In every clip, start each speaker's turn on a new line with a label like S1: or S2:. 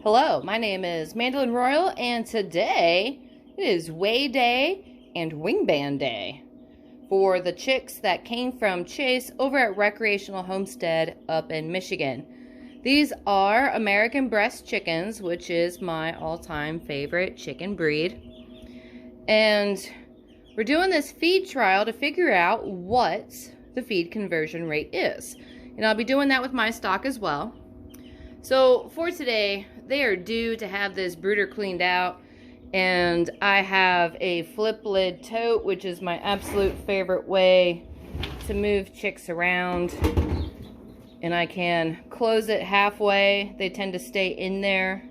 S1: Hello, my name is Mandolin Royal, and today it is weigh day and wing band day for the chicks that came from Chase over at Recreational Homestead up in Michigan. These are American Bresse chickens, which is my all-time favorite chicken breed. And we're doing this feed trial to figure out what the feed conversion rate is. And I'll be doing that with my stock as well. So for today, they are due to have this brooder cleaned out, and I have a flip lid tote, which is my absolute favorite way to move chicks around. And I can close it halfway. They tend to stay in there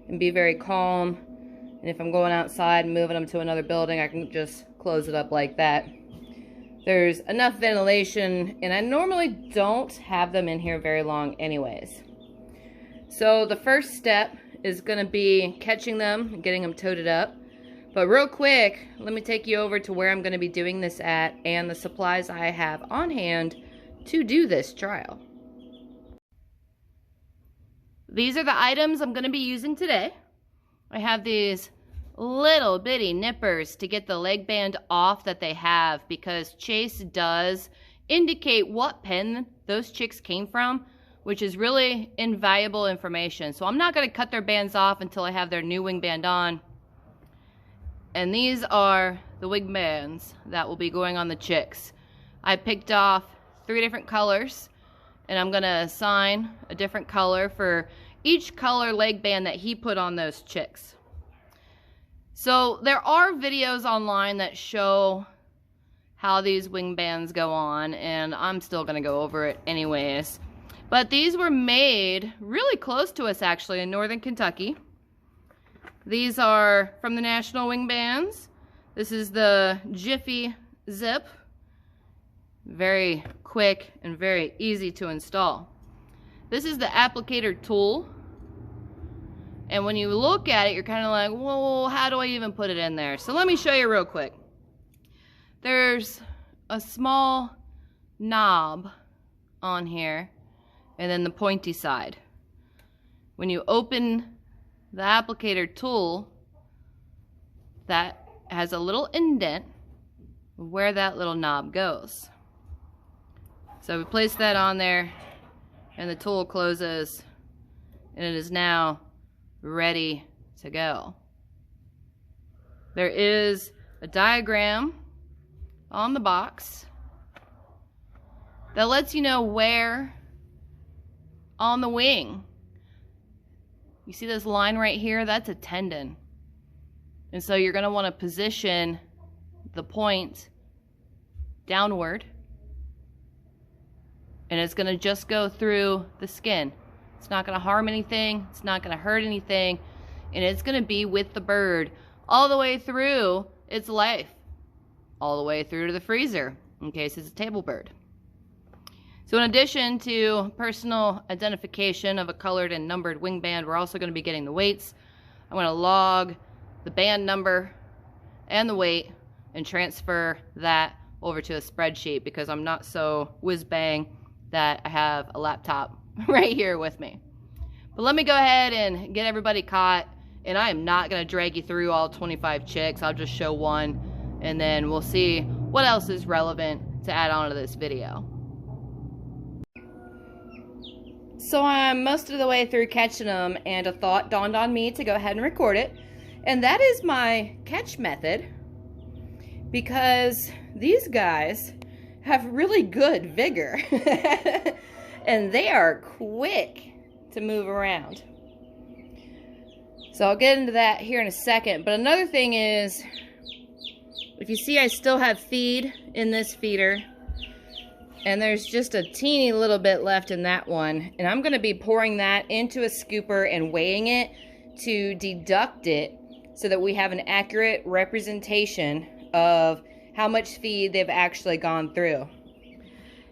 S1: and be very calm. And if I'm going outside and moving them to another building, I can just close it up like that. There's enough ventilation, and I normally don't have them in here very long anyways. So the first step is going to be catching them and getting them toted up. But real quick, let me take you over to where I'm going to be doing this at and the supplies I have on hand to do this trial. These are the items I'm going to be using today. I have these little bitty nippers to get the leg band off that they have, because Chase does indicate what pen those chicks came from, which is really invaluable information. So I'm not going to cut their bands off until I have their new wing band on. And these are the wing bands that will be going on the chicks. I picked off 3 different colors, and I'm going to assign a different color for each color leg band that he put on those chicks. So there are videos online that show how these wing bands go on, and I'm still going to go over it anyways. But these were made really close to us, actually, in northern Kentucky. These are from the National Wing Bands. This is the Jiffy Zip. Very quick and very easy to install. This is the applicator tool. And when you look at it, you're kind of like, whoa, how do I even put it in there? So let me show you real quick. There's a small knob on here, and then the pointy side. When you open the applicator tool, that has a little indent where that little knob goes. So we place that on there, and the tool closes, and it is now ready to go. There is a diagram on the box that lets you know where on the wing. You see this line right here? That's a tendon. And so you're going to want to position the point downward, and it's going to just go through the skin. It's not going to harm anything. It's not going to hurt anything. And it's going to be with the bird all the way through its life. All the way through to the freezer, in case it's a table bird. So in addition to personal identification of a colored and numbered wing band, we're also going to be getting the weights. I'm going to log the band number and the weight and transfer that over to a spreadsheet, because I'm not so whiz-bang that I have a laptop right here with me. But let me go ahead and get everybody caught, and I am not going to drag you through all 25 chicks. I'll just show one, and then we'll see what else is relevant to add on to this video. So I'm most of the way through catching them, and a thought dawned on me to go ahead and record it. And that is my catch method, because these guys have really good vigor. And they are quick to move around. So I'll get into that here in a second. But another thing is, if you see, I still have feed in this feeder, and there's just a teeny little bit left in that one. And I'm going to be pouring that into a scooper and weighing it to deduct it so that we have an accurate representation of how much feed they've actually gone through.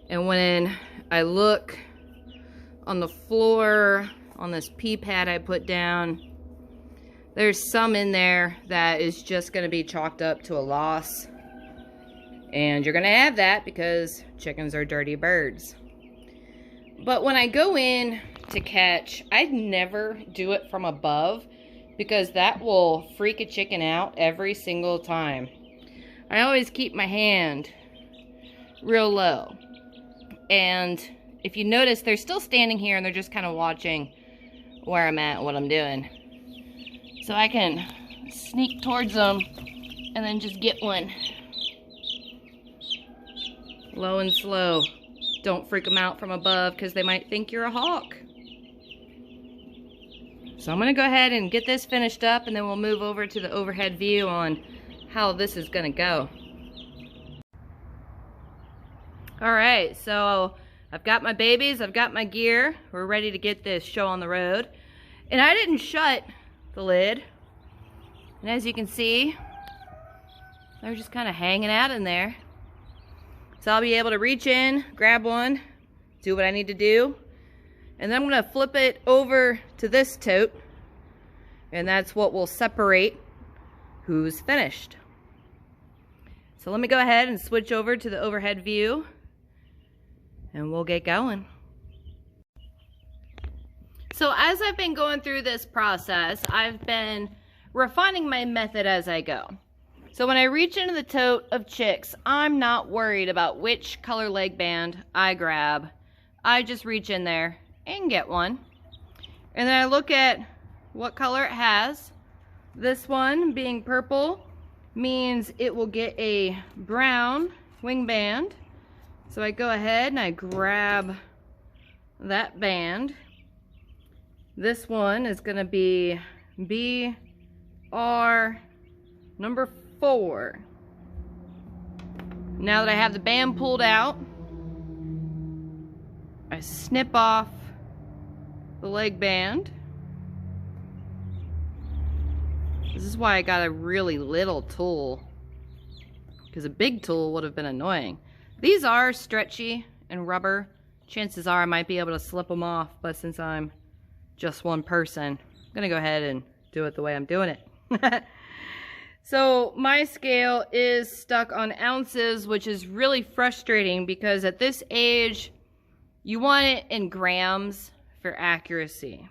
S1: And when I look on the floor, on this pee pad I put down, there's some in there that is just going to be chalked up to a loss. And you're going to have that because chickens are dirty birds. But when I go in to catch. I'd never do it from above because that will freak a chicken out every single time. I always keep my hand real low. And if you notice, they're still standing here and they're just kind of watching where I'm at and what I'm doing. So I can sneak towards them and then just get one. Low and slow. Don't freak them out from above because they might think you're a hawk. So I'm going to go ahead and get this finished up, and then we'll move over to the overhead view on how this is going to go. Alright, so I've got my babies, I've got my gear. We're ready to get this show on the road. And I didn't shut the lid. And as you can see, they're just kind of hanging out in there. So I'll be able to reach in, grab one, do what I need to do. And then I'm going to flip it over to this tote. And that's what will separate who's finished. So let me go ahead and switch over to the overhead view. And we'll get going. So as I've been going through this process, I've been refining my method as I go. So when I reach into the tote of chicks, I'm not worried about which color leg band I grab. I just reach in there and get one. And then I look at what color it has. This one, being purple, means it will get a brown wing band. So I go ahead and I grab that band. This one is going to be BR number 4. Now that I have the band pulled out, I snip off the leg band. This is why I got a really little tool, because a big tool would have been annoying. These are stretchy and rubber. Chances are I might be able to slip them off, but since I'm just one person, I'm gonna go ahead and do it the way I'm doing it. So my scale is stuck on ounces, which is really frustrating because at this age, you want it in grams for accuracy.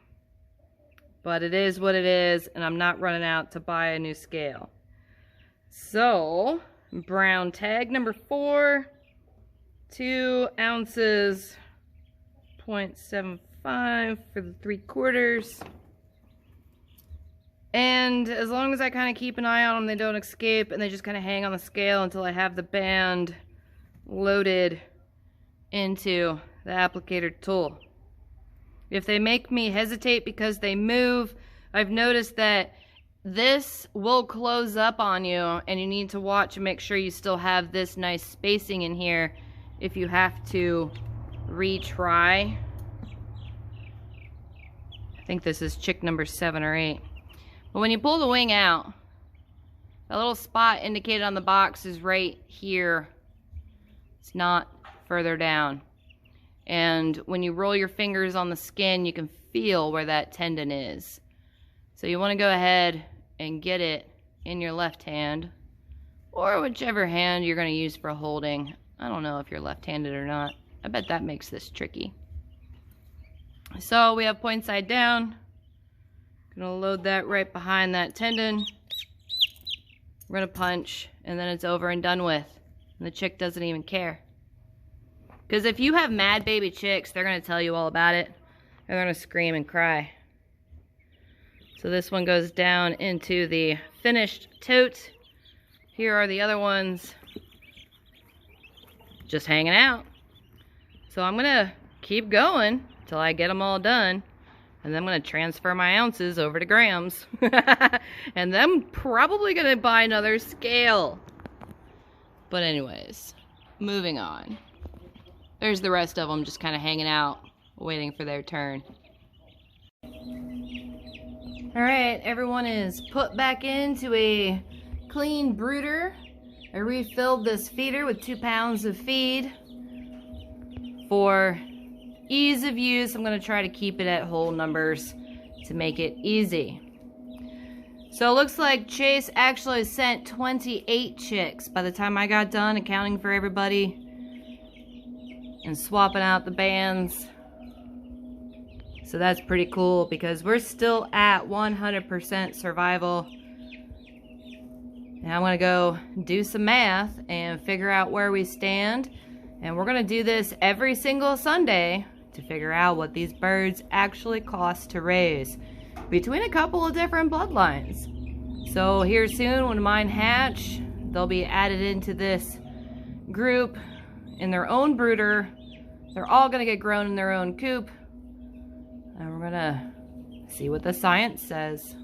S1: But it is what it is, and I'm not running out to buy a new scale. So, brown tag number 4, 2 ounces, 0.75 for the 3/4. And as long as I kind of keep an eye on them, they don't escape, and they just kind of hang on the scale until I have the band loaded into the applicator tool. If they make me hesitate because they move, I've noticed that this will close up on you, and you need to watch and make sure you still have this nice spacing in here if you have to retry. I think this is chick number 7 or 8. But when you pull the wing out, that little spot indicated on the box is right here. It's not further down. And when you roll your fingers on the skin, you can feel where that tendon is. So you want to go ahead and get it in your left hand, or whichever hand you're going to use for holding. I don't know if you're left-handed or not. I bet that makes this tricky. So we have point side down. Gonna load that right behind that tendon. We're gonna punch, and then it's over and done with. And the chick doesn't even care. Because if you have mad baby chicks, they're gonna tell you all about it. They're gonna scream and cry. So this one goes down into the finished tote. Here are the other ones just hanging out. So I'm gonna keep going till I get them all done. And then I'm going to transfer my ounces over to grams. And then I'm probably going to buy another scale. But anyways, moving on. There's the rest of them just kind of hanging out, waiting for their turn. Alright, everyone is put back into a clean brooder. I refilled this feeder with 2 pounds of feed. For ease of use, I'm going to try to keep it at whole numbers to make it easy. So it looks like Chase actually sent 28 chicks by the time I got done accounting for everybody and swapping out the bands. So that's pretty cool because we're still at 100% survival. And I'm gonna go do some math and figure out where we stand. And we're gonna do this every single Sunday to figure out what these birds actually cost to raise between a couple of different bloodlines. So here soon when mine hatch, they'll be added into this group in their own brooder. They're all gonna get grown in their own coop. And we're gonna see what the science says.